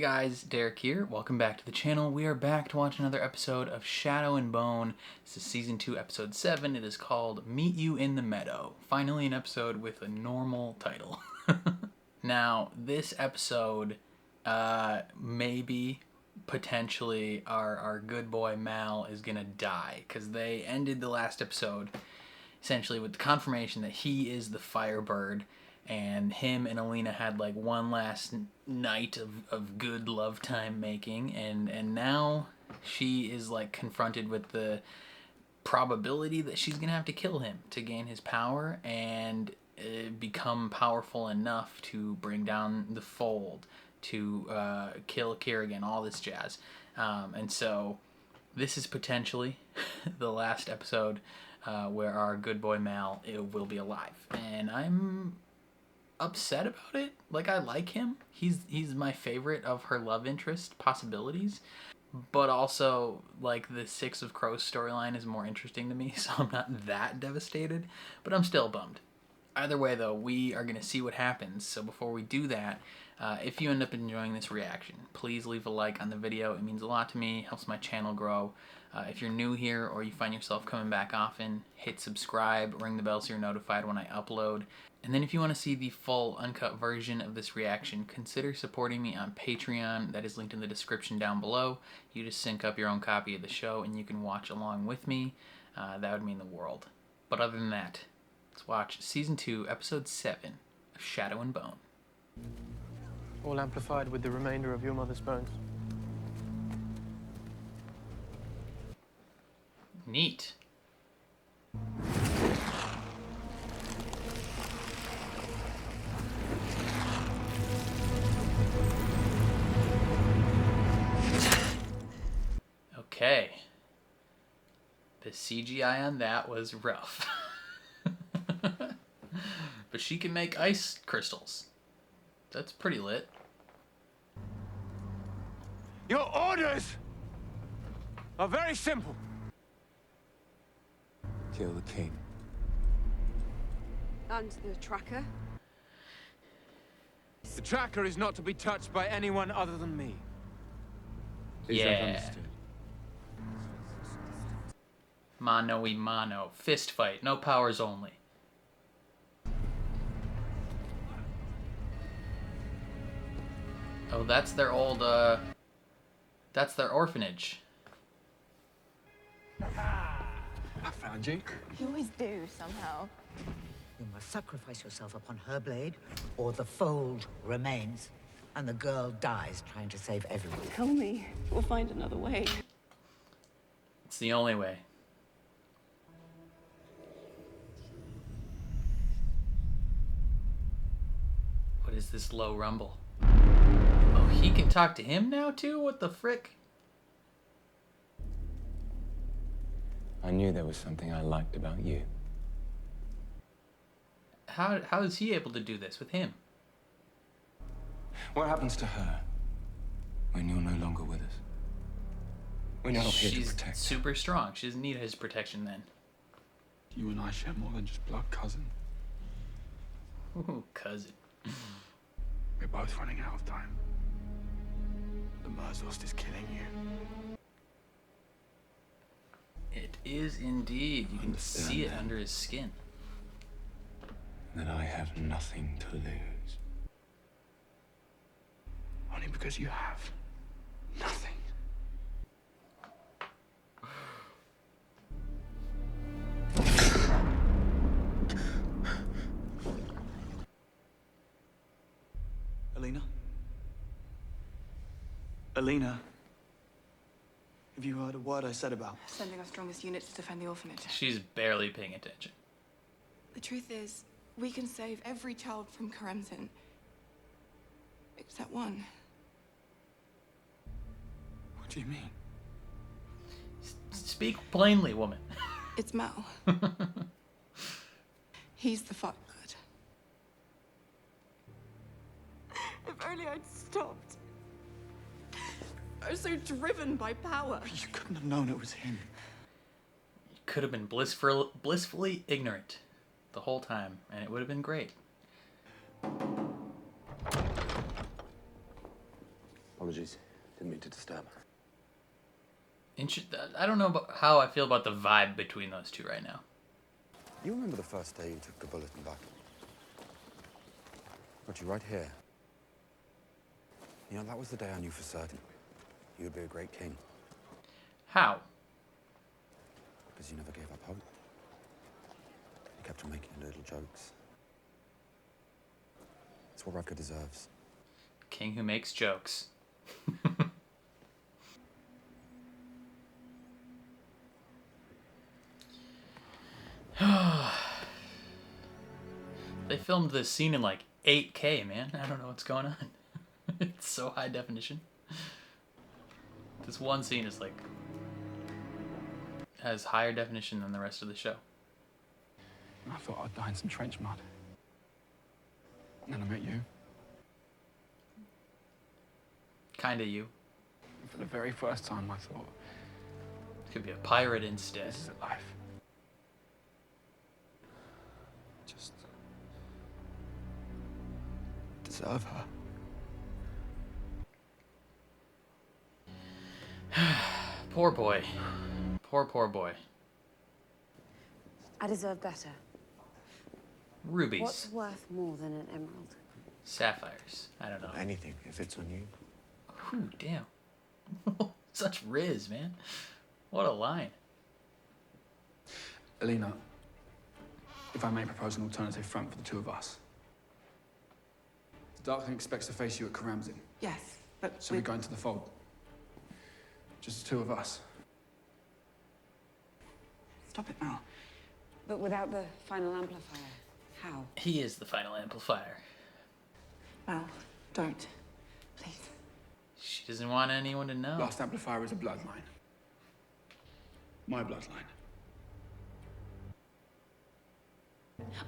Hey guys, Derek here. Welcome back to the channel. We are back to watch another episode of Shadow and Bone. This is Season 2, Episode 7. It is called Meet You in the Meadow. Finally an episode with a normal title. Now, this episode, maybe, potentially, our good boy Mal is gonna die. Because they ended the last episode, essentially, with the confirmation that he is the Firebird. And him and Alina had like one last night of good love time making, and now she is like confronted with the probability that she's gonna have to kill him to gain his power and become powerful enough to bring down the fold, to kill Kerrigan, all this jazz. And so this is potentially the last episode where our good boy Mal will be alive, and I'm upset about it. Like, I like him. He's my favorite of her love interest possibilities, but also like the Six of Crows storyline is more interesting to me, so I'm not that devastated, but I'm still bummed. Either way though, we are gonna see what happens. So before we do that, if you end up enjoying this reaction, please leave a like on the video. It means a lot to me, helps my channel grow. If you're new here or you find yourself coming back often, hit subscribe, ring the bell so you're notified when I upload. And then if you want to see the full uncut version of this reaction, consider supporting me on Patreon. That is linked in the description down below. You just sync up your own copy of the show and you can watch along with me. That would mean the world. But other than that, let's watch Season 2, Episode 7 of Shadow and Bone. All amplified with the remainder of your mother's bones. Neat. Okay. The CGI on that was rough. But she can make ice crystals. That's pretty lit. Your orders are very simple. Kill the king. And the tracker? The tracker is not to be touched by anyone other than me. Is that Yeah. understood? Mano y mano. Fist fight. No powers only. Oh, that's their old, that's their orphanage. I found you. You always do, somehow. You must sacrifice yourself upon her blade, or the fold remains, and the girl dies trying to save everyone. Tell me. We'll find another way. It's the only way. What is this low rumble? Oh, he can talk to him now too? What the frick? I knew there was something I liked about you. How is he able to do this with him? What happens to her when you're no longer with us? When you're not here to She's protect? super strong. She doesn't need his protection then. You and I share more than just blood, cousin. Ooh, cousin. We're both running out of time. The Merzost is killing you. It is indeed. You can Understand see it that. under his skin. That I have nothing to lose. Only because you have nothing. Alina? Alina? Have you heard a word I said about? Sending our strongest units to defend the orphanage. She's barely paying attention. The truth is, we can save every child from Karamzin. Except one. What do you mean? Speak plainly, woman. It's Mal. He's the Firebird. If only I'd stopped. I was so driven by power. You couldn't have known it was him. You could have been blissfully ignorant the whole time, and it would have been great. Apologies. Didn't mean to disturb. I don't know how I feel about the vibe between those two right now. You remember the first day you took the bullet in battle? Got you right here. You know, that was the day I knew for certain you would be a great king. How? Because you never gave up hope. You kept on making little jokes. It's what Ravka deserves. King who makes jokes. They filmed this scene in like 8K, man. I don't know what's going on. It's so high definition. This one scene is like has higher definition than the rest of the show. I thought I'd die in some trench mud. And then I met you. Kinda you. And for the very first time, I thought, Could be a pirate instead. this is a life. Just deserve her. Poor boy. Poor boy. I deserve better. Rubies. What's worth more than an emerald? Sapphires. I don't know. Anything, if it's on you. Ooh, damn. Such riz, man. What a line. Alina, if I may propose an alternative front for the two of us. The Darkling expects to face you at Karamzin, Yes, but so we go into the fold. Just the two of us. Stop it, Mal. But without the final amplifier, how? He is the final amplifier. Mal, don't. Please. She doesn't want anyone to know. Last amplifier is a bloodline. My bloodline.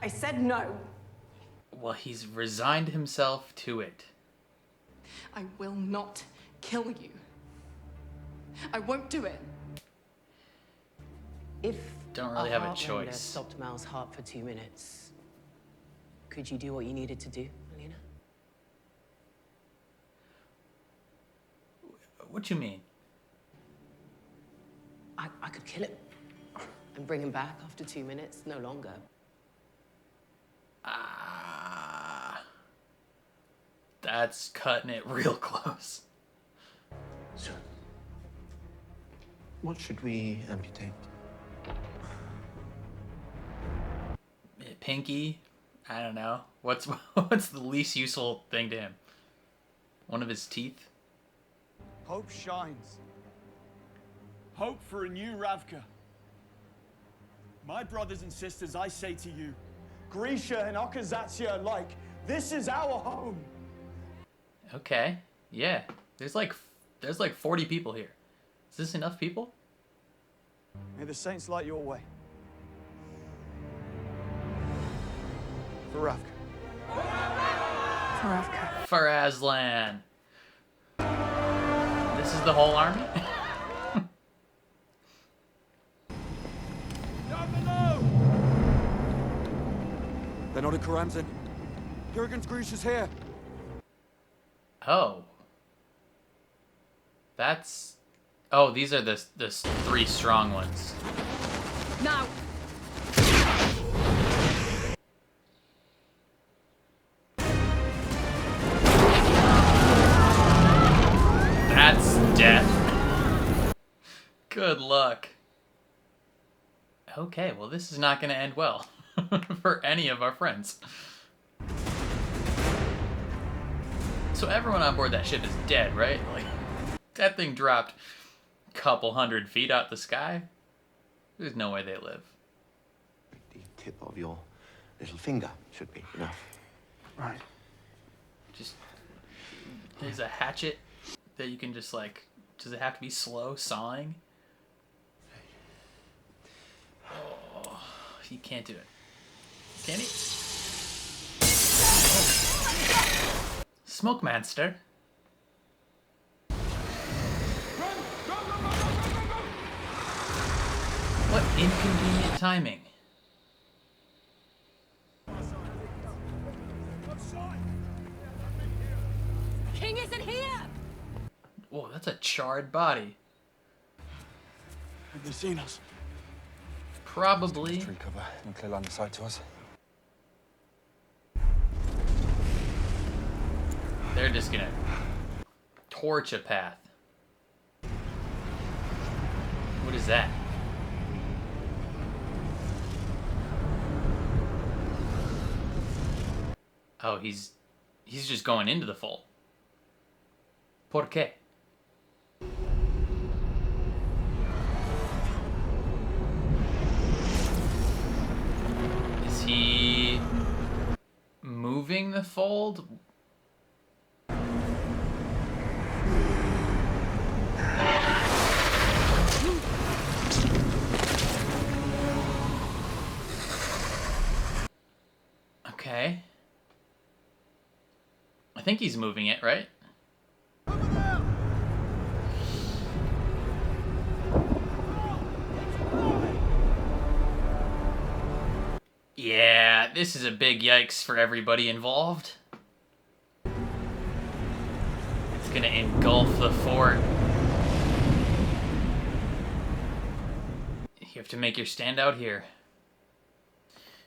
I said no. Well, he's resigned himself to it. I will not kill you. I won't do it. If Don't really have a Heartrender choice. stopped Mal's heart for 2 minutes, could you do what you needed to do, Alina? What you mean? I could kill him and bring him back after 2 minutes, no longer. That's cutting it real close. So, what should we amputate? Pinky? I don't know. What's the least useful thing to him? One of his teeth? Hope shines. Hope for a new Ravka. My brothers and sisters, I say to you, Grisha and Okazatsia alike, this is our home. Okay. Yeah. There's like 40 people here. Is this enough people? May the saints light your way. For Ravka. For Ravka. For Aslan. This is the whole army? Down below! They're not in Karamzin. Jurgen's Grisha's here. Oh. That's... Oh, these are the 3 strong ones. Now! That's death. Good luck. Okay, well this is not going to end well for any of our friends. So everyone on board that ship is dead, right? Like, that thing dropped a couple 100 feet out the sky. There's no way they live. The tip of your little finger should be enough. Right. Just, there's a hatchet that you can just like, does it have to be slow sawing? Oh, he can't do it. Can he? Smoke Monster. What inconvenient timing. King isn't here! Whoa, that's a charred body. Have they seen us? Probably. Tree cover and clear line of sight to us. They're just gonna torch a path. What is that? Oh, he's just going into the fold. ¿Por qué? Is he moving the fold? Okay. I think he's moving it, right? Yeah, this is a big yikes for everybody involved. It's gonna engulf the fort. You have to make your stand out here.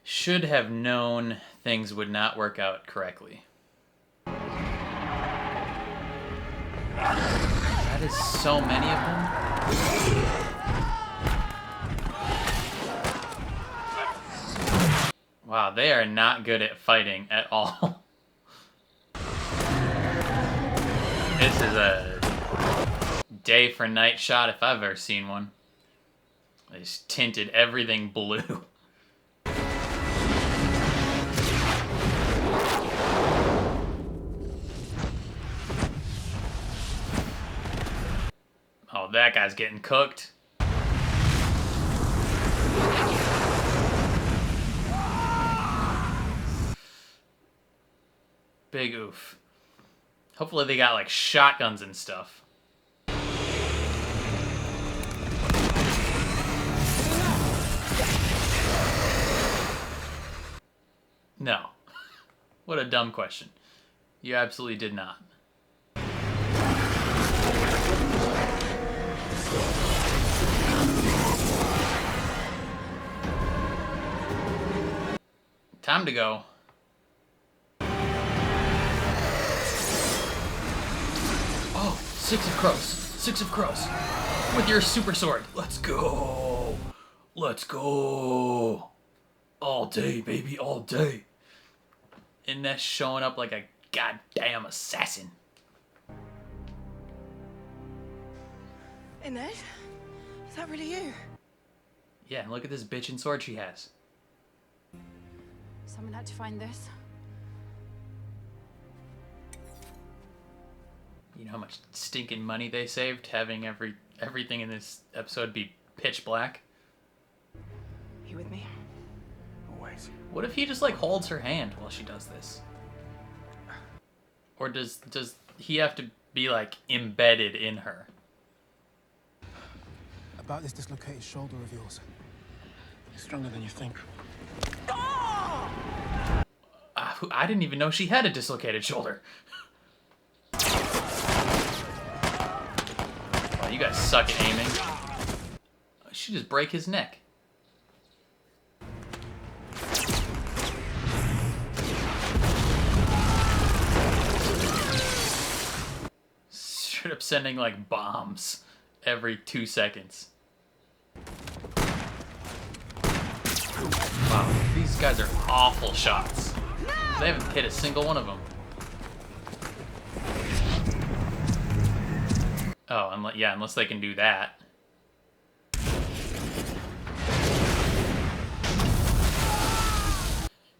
Should have known things would not work out correctly. That is so many of them. Wow, they are not good at fighting at all. This is a day for night shot if I've ever seen one. They just tinted everything blue. Oh, that guy's getting cooked. Big oof. Hopefully they got like shotguns and stuff. No. What a dumb question. You absolutely did not. Time to go. Oh, 6 of crows. 6 of crows. With your super sword. Let's go. Let's go. All day, baby, all day. And that's showing up like a goddamn assassin. Hey, Ned? Is that really you? Yeah, and look at this bitchin' sword she has. Someone had to find this. You know how much stinking money they saved having everything in this episode be pitch black? You with me? Always. What if he just like holds her hand while she does this? Or does he have to be like embedded in her? About this dislocated shoulder of yours. It's stronger than you think. I didn't even know she had a dislocated shoulder. Wow, you guys suck at aiming. She just break his neck. Straight up sending like bombs every 2 seconds. Wow, these guys are awful shots. They haven't hit a single one of them. Oh, unless they can do that.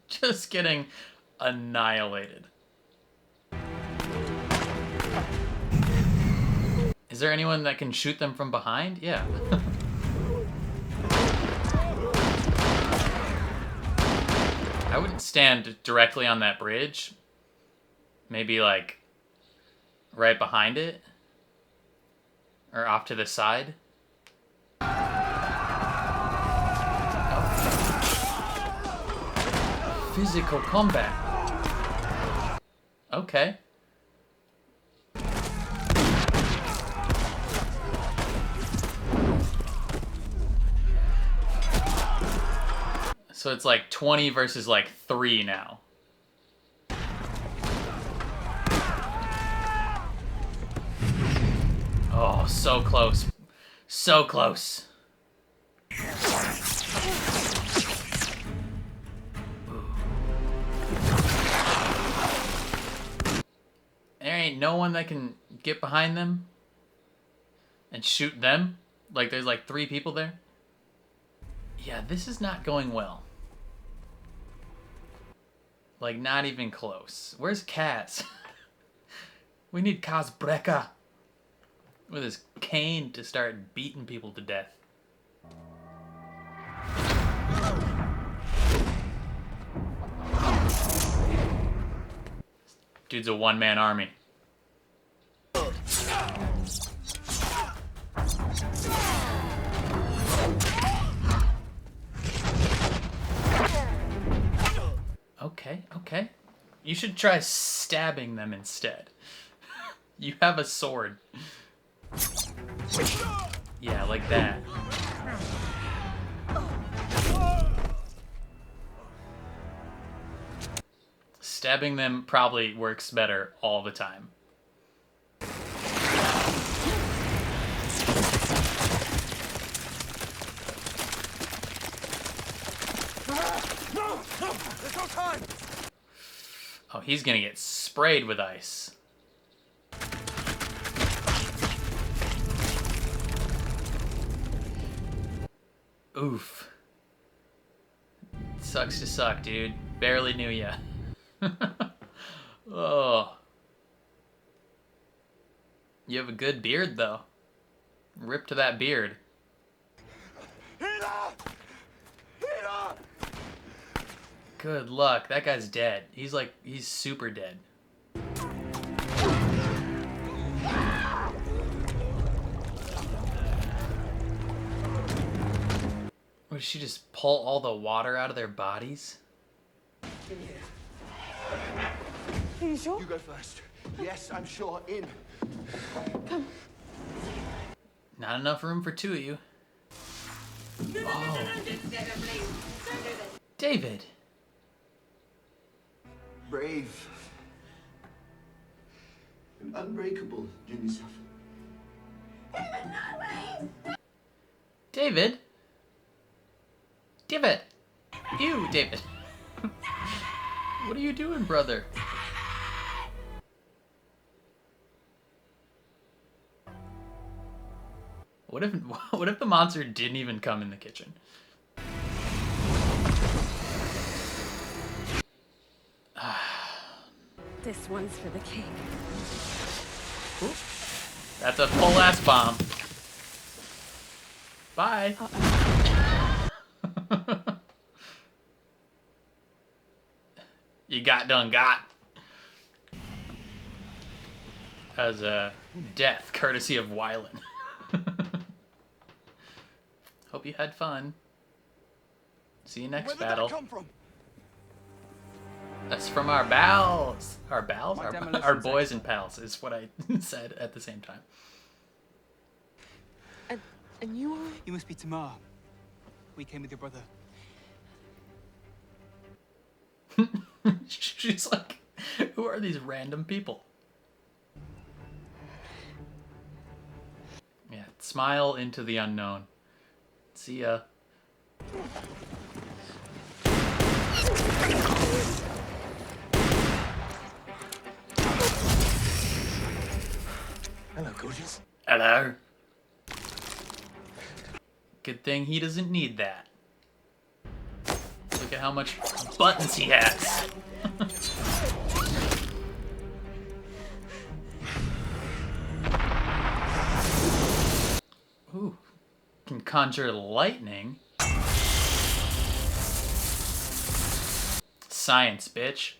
Just getting annihilated. Is there anyone that can shoot them from behind? Yeah. I wouldn't stand directly on that bridge. Maybe like right behind it. Or off to the side. Oh. Physical combat. So it's like 20 versus like 3 now. Oh, so close. So close. There ain't no one that can get behind them and shoot them. Like there's like 3 people there. Yeah, this is not going well. Like not even close. Where's Kaz? We need Kazbreka with his cane to start beating people to death. Dude's a one-man army. Okay, okay. You should try stabbing them instead. You have a sword. Yeah, like that. Stabbing them probably works better all the time. No! No! There's no time! Oh, he's gonna get sprayed with ice. Oof. Sucks to suck, dude. Barely knew ya. Oh. You have a good beard, though. Rip to that beard. Good luck. That guy's dead. He's super dead. What, did she just pull all the water out of their bodies? Are you sure? You go first. Yes, I'm sure. In. Come. Not enough room for 2 of you. Oh. David. Brave. And unbreakable, Unicef. David? David! You, David. What are you doing, brother? What if the monster didn't even come in the kitchen? This one's for the king. Ooh. That's a full ass bomb. Bye. You got done got. As a death courtesy of Wylan. Hope you had fun. See you next battle. Where did that come from? That's from our pals. Our pals? My Our demolition boys and pals is what I said at the same time. And you are? You must be Tamar. We came with your brother. She's like, who are these random people? Yeah, smile into the unknown. See ya. Hello, gorgeous. Hello. Good thing he doesn't need that. Look at how much buttons he has. Ooh. Can conjure lightning. Science, bitch.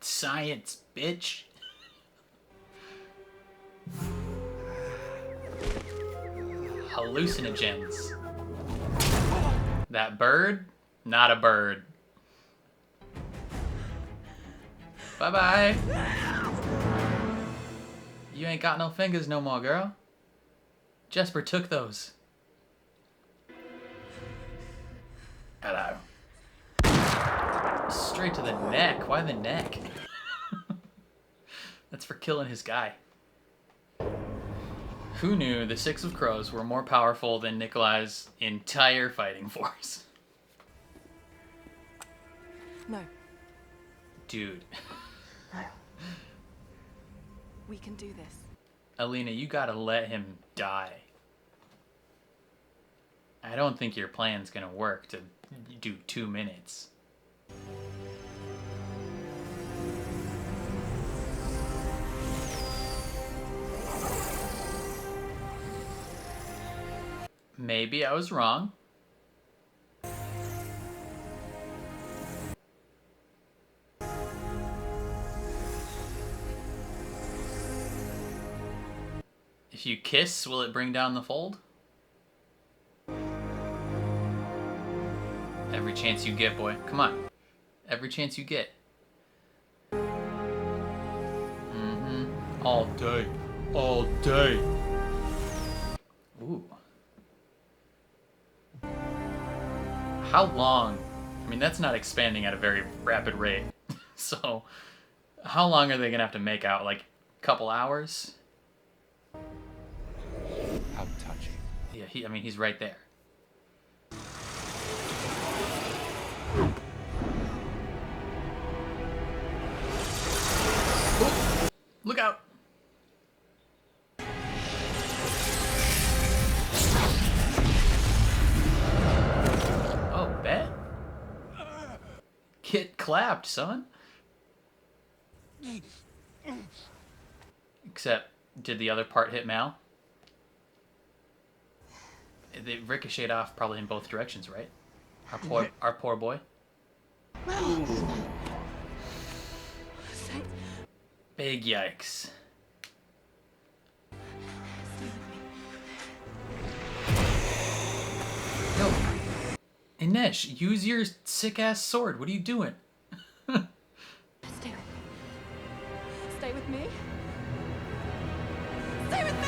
Science, bitch. Hallucinogens. That bird? Not a bird. Bye-bye. You ain't got no fingers no more, girl. Jesper took those. Hello. Straight to the neck. Why the neck? That's for killing his guy. Who knew the Six of Crows were more powerful than Nikolai's entire fighting force? No. Dude. No. We can do this. Alina, you gotta let him die. I don't think your plan's gonna work to do 2 minutes. Maybe I was wrong. If you kiss, will it bring down the fold? Every chance you get, boy. Come on. Every chance you get. All day. All day. Ooh. How long? I mean, that's not expanding at a very rapid rate. So, how long are they gonna have to make out? Like, a couple hours? How touching. Yeah, I mean, he's right there. Ooh, look out! Oh, bet. Get clapped, son. Except, did the other part hit Mal? They ricocheted off probably in both directions, right? Our poor boy. Big yikes. Yo, Inesh, use your sick-ass sword. What are you doing? Stay with me. Stay with me. Stay with me!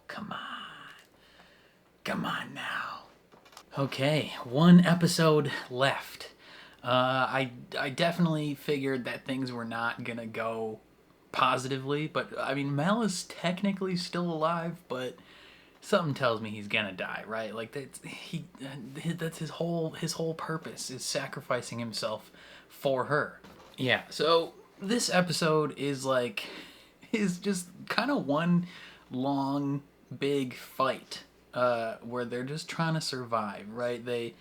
Come on. Come on now. Okay, 1 episode left. I definitely figured that things were not gonna go positively, but I mean, Mel is technically still alive, but something tells me he's gonna die, right? Like that's his whole purpose is sacrificing himself for her. Yeah. So this episode is just kind of one long big fight where they're just trying to survive, right? They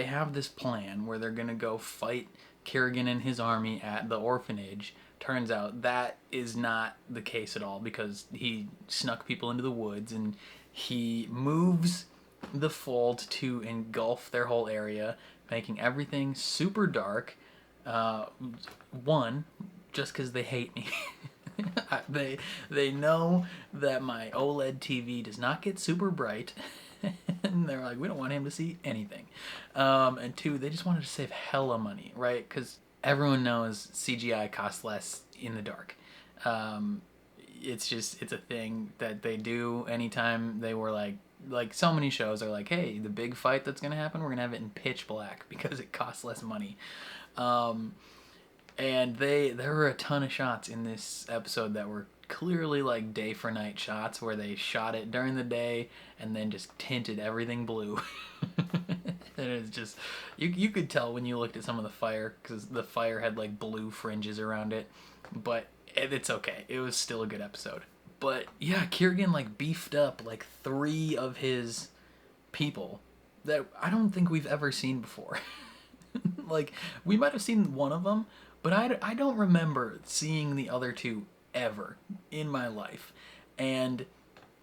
have this plan where they're gonna go fight Kerrigan and his army at the orphanage. Turns out that is not the case at all because he snuck people into the woods and he moves the fold to engulf their whole area, making everything super dark. One, just because they hate me. They know that my OLED TV does not get super bright, and they're like, we don't want him to see anything. And 2, they just wanted to save hella money, right? Because everyone knows CGI costs less in the dark. It's a thing that they do anytime they were like so many shows are like, hey, the big fight that's gonna happen, we're gonna have it in pitch black because it costs less money. And there were a ton of shots in this episode that were clearly like day for night shots where they shot it during the day and then just tinted everything blue. And it's just, you could tell when you looked at some of the fire because the fire had like blue fringes around it, but it's okay. It was still a good episode. But yeah, Kerrigan like beefed up like 3 of his people that I don't think we've ever seen before. Like, we might have seen one of them, but I don't remember seeing the other 2 ever in my life. And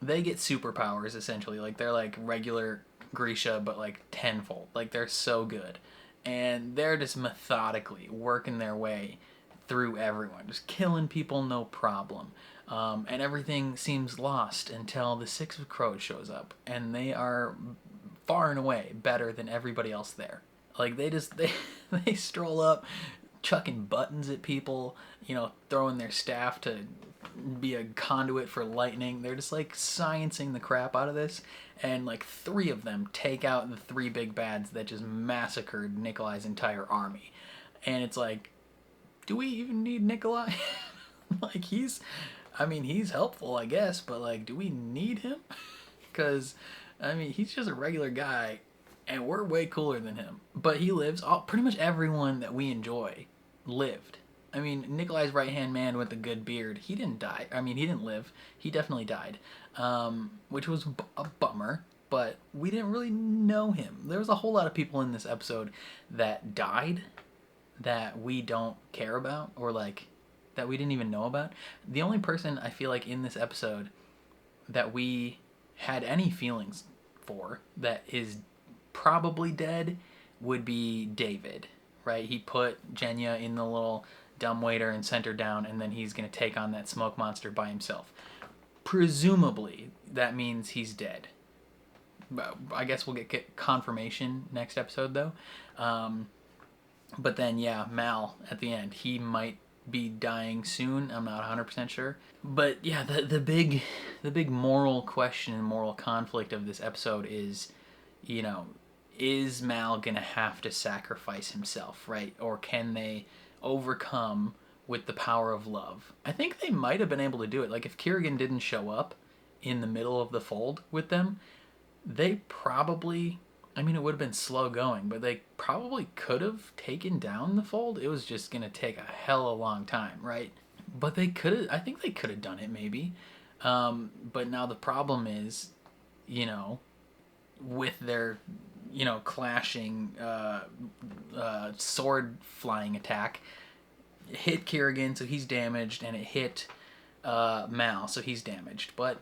they get superpowers, essentially. Like, they're like regular Grisha, but like tenfold. Like, they're so good. And they're just methodically working their way through everyone. Just killing people, no problem. And everything seems lost until the Six of Crows shows up. And they are far and away better than everybody else there. Like, they stroll up, chucking buttons at people, you know, throwing their staff to be a conduit for lightning. They're just like sciencing the crap out of this, and like 3 of them take out the 3 big bads that just massacred Nikolai's entire army. And it's like, do we even need Nikolai? Like, he's helpful, I guess, but like, do we need him? Because I mean, he's just a regular guy, and we're way cooler than him. But he lives. Pretty much everyone that we enjoy lived. I mean, Nikolai's right-hand man with the good beard, he didn't die. I mean, he didn't live. He definitely died, which was a bummer, but we didn't really know him. There was a whole lot of people in this episode that died that we don't care about, or like that we didn't even know about. The only person I feel like in this episode that we had any feelings for that is probably dead would be David, right? He put Jenya in the little dumbwaiter and sent her down, and then he's going to take on that smoke monster by himself. Presumably, that means he's dead. I guess we'll get confirmation next episode, though. But then, yeah, Mal, at the end, he might be dying soon. I'm not 100% sure. But, yeah, the big moral question and moral conflict of this episode is, you know, is Mal going to have to sacrifice himself, right? Or can they overcome with the power of love? I think they might have been able to do it. Like, if Kirigan didn't show up in the middle of the fold with them, they probably, I mean, it would have been slow going, but they probably could have taken down the fold. It was just going to take a hell of a long time, right? But they could have, I think they could have done it maybe. But now the problem is, you know, with their, you know, clashing sword flying attack, it hit Kirigan, so he's damaged, and it hit Mal, so he's damaged. But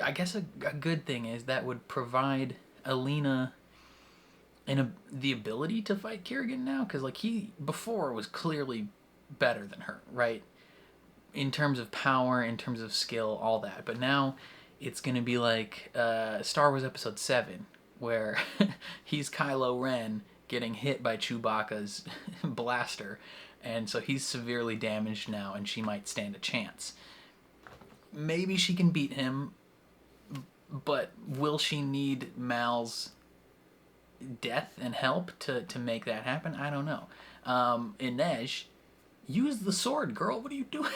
I guess a good thing is that would provide Alina the ability to fight Kirigan now, because like he before was clearly better than her, right? In terms of power, in terms of skill, all that. But now it's going to be like Star Wars Episode 7, where he's Kylo Ren getting hit by Chewbacca's blaster, and so he's severely damaged now, and she might stand a chance. Maybe she can beat him, but will she need Mal's death and help to make that happen? I don't know. Inej, use the sword, girl. What are you doing?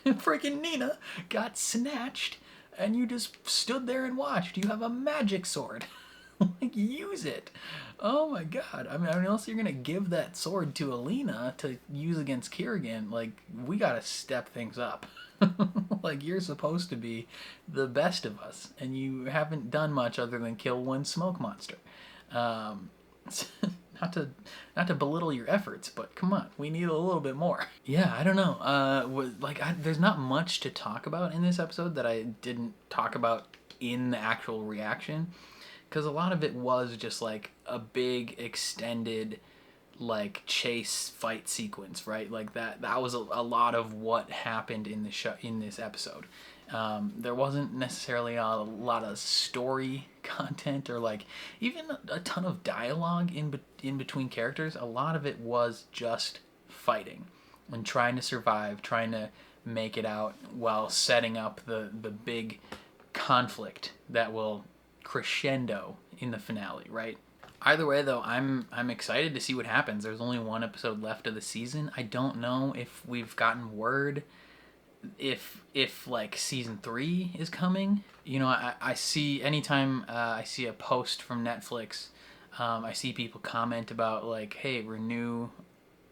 Freaking Nina got snatched, and you just stood there and watched. You have a magic sword. Like, use it. Oh my god. I mean, unless you're gonna give that sword to Alina to use against Kirigan, like, we gotta step things up. Like, you're supposed to be the best of us, and you haven't done much other than kill one smoke monster. Not to belittle your efforts, but come on, we need a little bit more. Yeah, I don't know. There's not much to talk about in this episode that I didn't talk about in the actual reaction, because a lot of it was just like a big extended like chase fight sequence, right? Like that was a lot of what happened in the show, in this episode. There wasn't necessarily a lot of story content or like even a ton of dialogue in between characters. A lot of it was just fighting and trying to survive, trying to make it out while setting up the big conflict that will crescendo in the finale, right? Either way, though, I'm excited to see what happens. There's only one episode left of the season. I don't know if we've gotten word if like season 3 is coming. You know, I see anytime I see a post from Netflix, I see people comment about like, hey, renew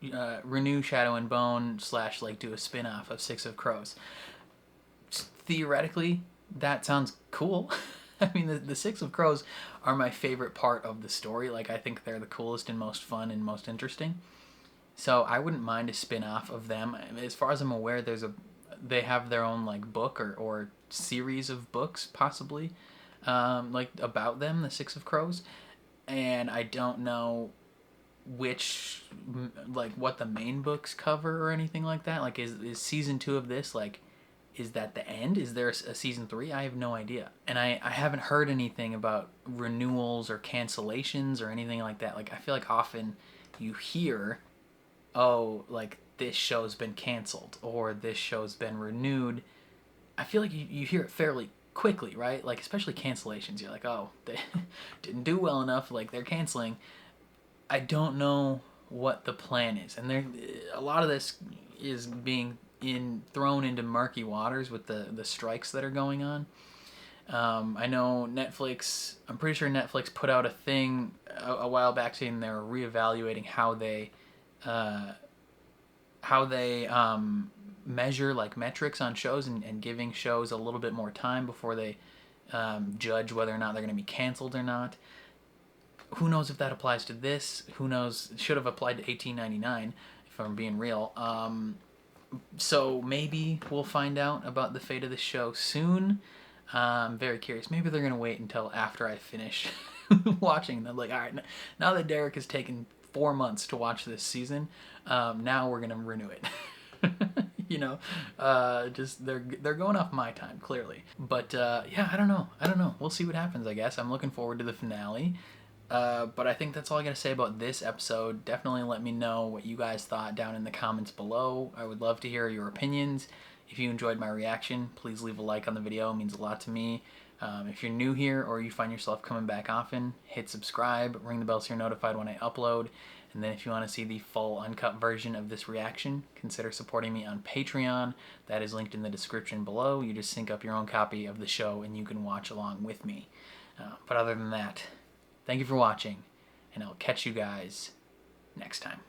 Shadow and Bone / like do a spin-off of Six of Crows. Theoretically, that sounds cool. I mean, the Six of Crows are my favorite part of the story. Like, I think they're the coolest and most fun and most interesting. So I wouldn't mind a spin-off of them. As far as I'm aware, they have their own like book or series of books possibly, like about them, the Six of Crows. And I don't know which, like what the main books cover or anything like that. Like, is season 2 of this like, is that the end? Is there a season 3? I have no idea. And I haven't heard anything about renewals or cancellations or anything like that. Like, I feel like often you hear oh, like this show's been canceled or this show's been renewed, I feel like you hear it fairly quickly, right? Like, especially cancellations. You're like, oh, they didn't do well enough, like they're canceling. I don't know what the plan is. And a lot of this is being thrown into murky waters with the strikes that are going on. I know Netflix, I'm pretty sure Netflix put out a thing a while back saying they're reevaluating how they measure like metrics on shows and giving shows a little bit more time before they judge whether or not they're going to be canceled or not. Who knows if that applies to this? Who knows? It should have applied to 1899 if I'm being real. So maybe we'll find out about the fate of the show soon. I'm very curious. Maybe they're going to wait until after I finish watching them. Like, all right, now that Derek has taken 4 months to watch this season, now we're going to renew it. You know, just they're going off my time, clearly. But yeah, I don't know. We'll see what happens, I guess. I'm looking forward to the finale. But I think that's all I gotta say about this episode. Definitely let me know what you guys thought down in the comments below. I would love to hear your opinions. If you enjoyed my reaction, please leave a like on the video. It means a lot to me. If you're new here or you find yourself coming back often, hit subscribe, ring the bell so you're notified when I upload. And then if you want to see the full uncut version of this reaction, consider supporting me on Patreon. That is linked in the description below. You just sync up your own copy of the show and you can watch along with me. But other than that, thank you for watching, and I'll catch you guys next time.